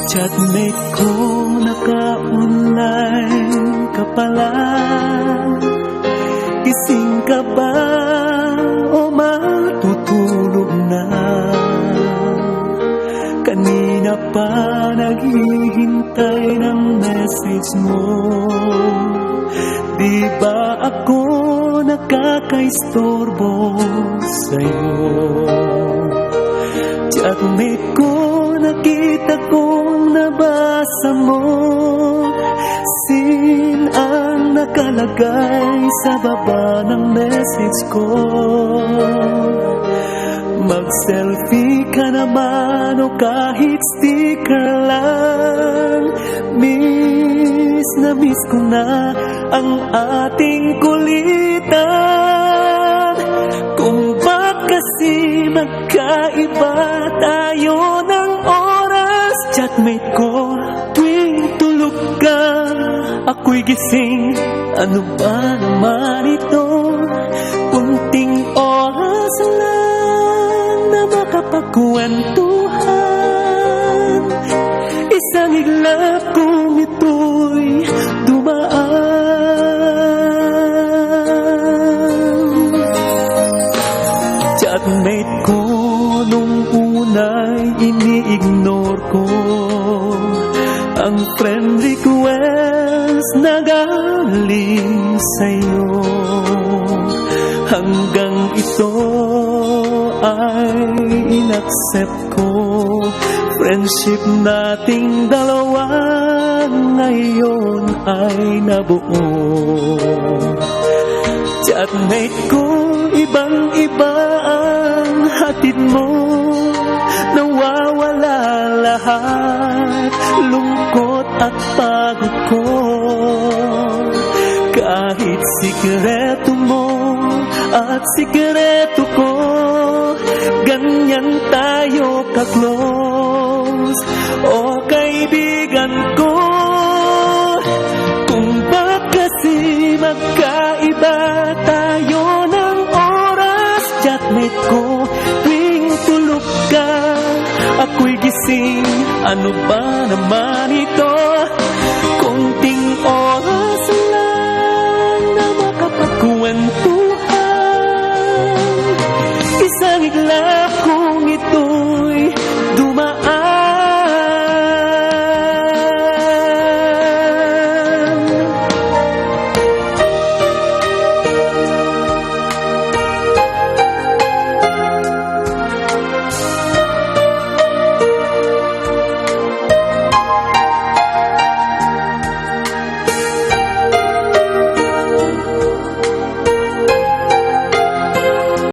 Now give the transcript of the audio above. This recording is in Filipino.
Chatmate ko, naka-online ka pala. Gising ka ba o matutulog na? Kanina pa naghihintay ng message mo. Di ba ako nakakaistorbo sa'yo? Chatmate ko, nakita kong nabasa mo. Sin ang nakalagay sa baba ng message ko. Mag-selfie ka naman o kahit sticker lang. Miss na miss ko na ang ating kulitan. Kung ba kasi magkaiba tayo ng oras, chatmate ko, tuwing tulog ka, ako'y gising. Ano ba naman ito? Kunting oras lang na makapagkwentuhan. Isang iglap kung ito'y dumaan. Chatmate ko, nung una'y ini-ignore ko ang friend request na galing sa'yo. Hanggang ito ay inaccept ko. Friendship nating dalawa ngayon ay nabuo. Chatmate ko, ibang-iba ang hatid mo. Nawawala lahat, lungkot at pagod ko. Kahit sikreto mo at sikreto ko, ganyan tayo ka-close, o kaibigan ko. Kung ba kasi magkaiba tayo ng oras, chatmate ko, tuwing tulog ka, ako'y gising. Ano ba naman ito?